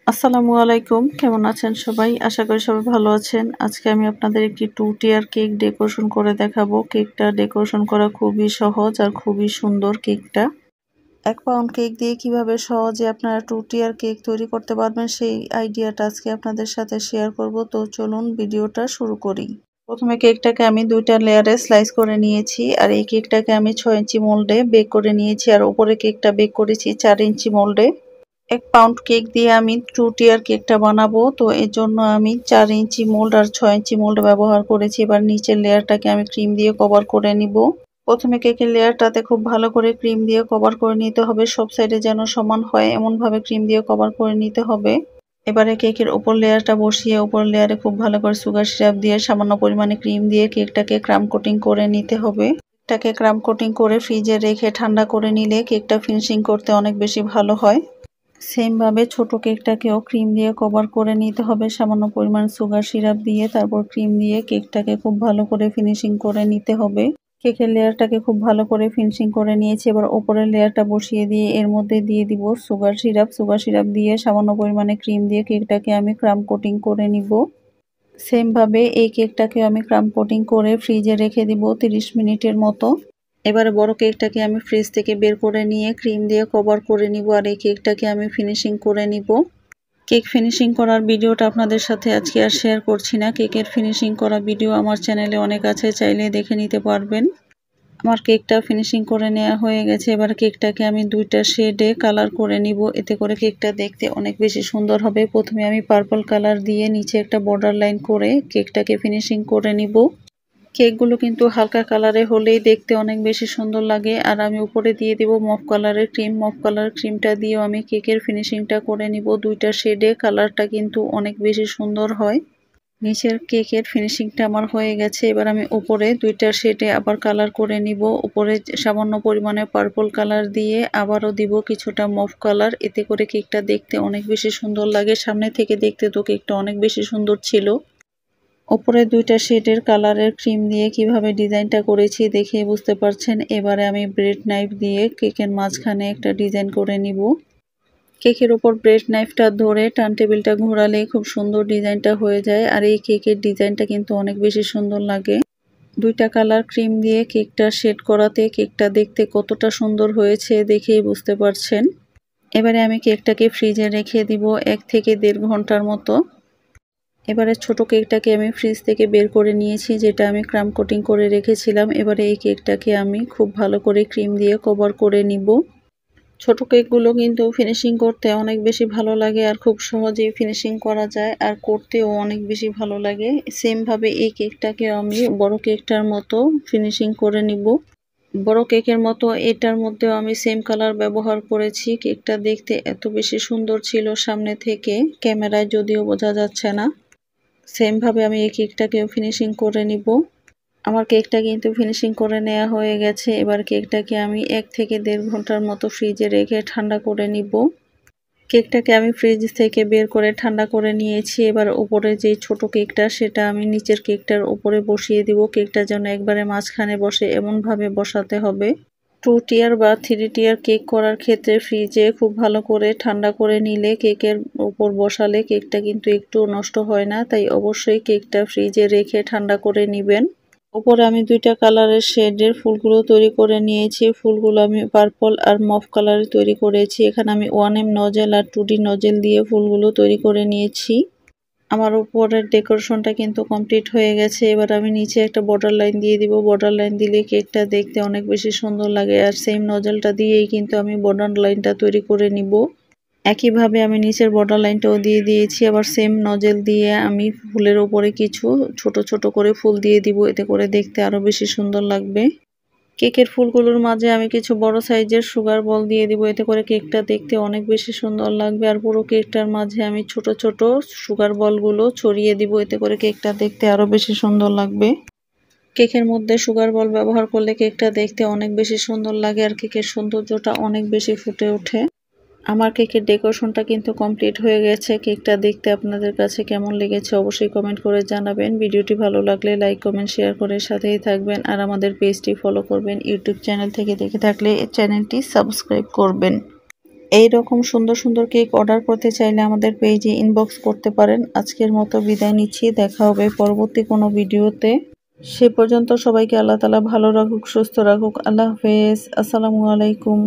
আসসালামু আলাইকুম, কেমন আছেন সবাই? আশা করি সবাই ভালো আছেন। আজকে আমি আপনাদের একটি 2 টিয়ার কেক ডেকোরেশন করে দেখাবো। কেকটা ডেকোরেশন করা খুবই সহজ আর খুবই সুন্দর কেকটা। 1 পাউন্ড কেক দিয়ে কিভাবে সহজে আপনারা 2 টিয়ার কেক তৈরি করতে পারবেন সেই আইডিয়াটা আজকে আপনাদের সাথে শেয়ার করব। তো চলুন ভিডিওটা শুরু করি। প্রথমে কেকটাকে আমি 2টা লেয়ারে স্লাইস করে নিয়েছি আর এই কেকটাকে আমি 6 ইঞ্চি মোল্ডে বেক করে নিয়েছি আর উপরে কেকটা বেক করেছি 4 ইঞ্চি মোল্ডে। 1 পাউন্ড কেক দিয়ে আমি 2 টিয়ার কেকটা বানাবো, তো এর জন্য আমি 4 ইঞ্চি মোল্ড আর 6 ইঞ্চি মোল্ড ব্যবহার করেছি। এবার নিচের লেয়ারটাকে আমি ক্রিম দিয়ে কভার করে নিব। প্রথমে কেকের লেয়ারটাতে খুব ভালো করে ক্রিম দিয়ে কভার করে নিতে হবে, সব সাইডে যেন সমান হয় এমনভাবে ক্রিম দিয়ে কভার করে নিতে হবে। এবারে কেকের উপর লেয়ারটা বসিয়ে উপর লেয়ারে খুব ভালো করে সুগার সিরাপ দিয়ে সামান্য পরিমাণে ক্রিম দিয়ে কেকটাকে ক্রাম কোটিং করে নিতে হবে। কেকটাকে ক্রাম কোটিং করে ফ্রিজে রেখে ঠান্ডা করে নিলে কেকটা ফিনিশিং করতে অনেক বেশি ভালো হয়। সেম ভাবে ছোট কেকটাকেও ক্রিম দিয়ে কভার করে নিতে হবে সামান্য পরিমাণ সুগার সিরাপ দিয়ে, তারপর ক্রিম দিয়ে কেকটাকে খুব ভালো করে ফিনিশিং করে নিতে হবে। কেকের লেয়ারটাকে খুব ভালো করে ফিনিশিং করে নিয়েছি। এবার উপরের লেয়ারটা বসিয়ে দিয়ে এর মধ্যে দিয়ে দিব সুগার সিরাপ দিয়ে সামান্য পরিমাণে ক্রিম দিয়ে কেকটাকে আমি ক্রাম কোটিং করে নিব। সেম ভাবে এই কেকটাকে আমি ক্রাম কোটিং করে ফ্রিজে রেখে দিব 30 মিনিটের মতো। এবারে বড় কেকটাকে আমি ফ্রিজ থেকে বের করে নিয়ে ক্রিম দিয়ে কভার করে নিব আর এই কেকটাকে আমি ফিনিশিং করে নিব। কেক ফিনিশিং করার ভিডিওটা আপনাদের সাথে আজকে আর শেয়ার করছি না। কেকের ফিনিশিং করা ভিডিও আমার চ্যানেলে অনেক আছে, চাইলে দেখে নিতে পারবেন। আমার কেকটা ফিনিশিং করে নেওয়া হয়ে গেছে। এবার কেকটাকে আমি 2টা শেডে কালার করে নিব, এতে করে কেকটা দেখতে অনেক বেশি সুন্দর হবে। প্রথমে আমি পার্পল কালার দিয়ে নিচে একটা বর্ডার লাইন করে কেকটাকে ফিনিশিং করে নিব। কেকগুলো কিন্তু হালকা কালারে হলেই দেখতে অনেক বেশি সুন্দর লাগে। আর আমি উপরে দিয়ে দিব মফ কালারের ক্রিম। মফ কালারের ক্রিমটা দিয়েও আমি কেকের ফিনিশিংটা করে নিব 2টা শেডে। কালারটা কিন্তু অনেক বেশি সুন্দর হয়। নিচের কেকের ফিনিশিংটা আমার হয়ে গেছে। এবার আমি উপরে 2টা শেডে আবার কালার করে নিব। উপরে সামান্য পরিমাণে পার্পল কালার দিয়ে আবারও দিব কিছুটা মফ কালার, এতে করে কেকটা দেখতে অনেক বেশি সুন্দর লাগে। সামনে থেকে দেখতে তো কেকটা অনেক বেশি সুন্দর ছিল। উপরে 2টা শেডের কালারের ক্রিম দিয়ে কিভাবে ডিজাইনটা করেছি দেখে বুঝতে পারছেন। এবারে আমি ব্রেড নাইফ দিয়ে কেকের মাঝখানে একটা ডিজাইন করে নিব। কেকের উপর ব্রেড নাইফটা ধরে টার্ন টেবিলটা ঘোরালে খুব সুন্দর ডিজাইনটা হয়ে যায়। আর এই কেকের ডিজাইনটা কিন্তু অনেক বেশি সুন্দর লাগে। 2টা কালার ক্রিম দিয়ে কেকটা শেড করাতে কেকটা দেখতে কতটা সুন্দর হয়েছে দেখেই বুঝতে পারছেন। এবারে আমি কেকটাকে ফ্রিজে রেখে দিব 1 থেকে 1.5 ঘন্টার মতো। এবারে ছোট কেকটাকে আমি ফ্রিজ থেকে বের করে নিয়েছি, যেটা আমি ক্রাম কোটিং করে রেখেছিলাম। এবারে এই কেকটাকে আমি খুব ভালো করে ক্রিম দিয়ে কভার করে নিব। ছোট কেকগুলো কিন্তু ফিনিশিং করতে অনেক বেশি ভালো লাগে আর খুব সহজেই ফিনিশিং করা যায় আর করতেও অনেক বেশি ভালো লাগে। সেম ভাবে এই কেকটাকে আমি বড় কেকটার মতো ফিনিশিং করে নিব। বড় কেকের মতো এটার মধ্যেও আমি সেম কালার ব্যবহার করেছি। কেকটা দেখতে এত বেশি সুন্দর ছিল সামনে থেকে, ক্যামেরায় যদিও বোঝা যাচ্ছে না। সেম ভাবে আমি এই কেকটাকেও ফিনিশিং করে নিব। আমার কেকটা কিন্তু ফিনিশিং করে নেওয়া হয়ে গেছে। এবার কেকটাকে আমি 1 থেকে 1.5 ঘন্টার মতো ফ্রিজে রেখে ঠান্ডা করে নিব। কেকটাকে আমি ফ্রিজ থেকে বের করে ঠান্ডা করে নিয়েছি। এবার উপরে যে ছোট কেকটা সেটা আমি নিচের কেকটার উপরে বসিয়ে দিব। কেকটা যেন একবারে মাঝখানে বসে এমনভাবে বসাতে হবে। 2 টিয়ার বা 3 টিয়ার কেক করার ক্ষেত্রে ফ্রিজে খুব ভালো করে ঠান্ডা করে নিলে কেকের উপর বসালে কেকটা কিন্তু একটু নষ্ট হয় না, তাই অবশ্যই কেকটা ফ্রিজে রেখে ঠান্ডা করে নেবেন। উপরে আমি 2টা কালারের শেডের ফুলগুলো তৈরি করে নিয়েছি। ফুলগুলো আমি পার্পল আর মফ কালারে তৈরি করেছি। এখানে আমি 1M নজেল আর 2D নজেল দিয়ে ফুলগুলো তৈরি করে নিয়েছি। আমার উপরের ডেকোরেশনটা কিন্তু কমপ্লিট হয়ে গেছে। এবার আমি নিচে একটা বর্ডার লাইন দিয়ে দিব। বর্ডার লাইন দিলে কেকটা দেখতে অনেক বেশি সুন্দর লাগে। আর সেম নজেলটা দিয়েই কিন্তু আমি বর্ডার লাইনটা তৈরি করে নিব। একইভাবে আমি নিচের বর্ডার লাইনটাও দিয়ে দিয়েছি। আবার সেম নজেল দিয়ে আমি ফুলের উপরে কিছু ছোট ছোট করে ফুল দিয়ে দিব, এতে করে দেখতে আরো বেশি সুন্দর লাগবে। কেকের ফুলগুলোর মাঝে আমি কিছু বড় সাইজের সুগার বল দিয়ে দিব, এতে করে কেকটা দেখতে অনেক বেশি সুন্দর লাগবে। আর পুরো কেকটার মাঝে আমি ছোট ছোট সুগার বলগুলো ছড়িয়ে দিব, এতে করে কেকটা দেখতে আরো বেশি সুন্দর লাগবে। কেকের মধ্যে সুগার বল ব্যবহার করলে কেকটা দেখতে অনেক বেশি সুন্দর লাগে আর কেকের সৌন্দর্যটা অনেক বেশি ফুটে ওঠে। আমার কেকের ডেকোরেশনটা কিন্তু কমপ্লিট হয়ে গেছে। কেকটা দেখতে আপনাদের কাছে কেমন লেগেছে অবশ্যই কমেন্ট করে জানাবেন। ভিডিওটি ভালো লাগলে লাইক কমেন্ট শেয়ার করে সাথেই থাকবেন আর আমাদের পেজটি ফলো করবেন। ইউটিউব চ্যানেল থেকে দেখে থাকলে চ্যানেলটি সাবস্ক্রাইব করবেন। এই রকম সুন্দর সুন্দর কেক অর্ডার করতে চাইলে আমাদের পেজে ইনবক্স করতে পারেন। আজকের মতো বিদায় নিচ্ছি, দেখা হবে পরবর্তী কোনো ভিডিওতে। সে পর্যন্ত সবাইকে আল্লাহ তাআলা ভালো রাখুক, সুস্থ রাখুক। আল্লাহ হাফেজ, আসসালামু আলাইকুম।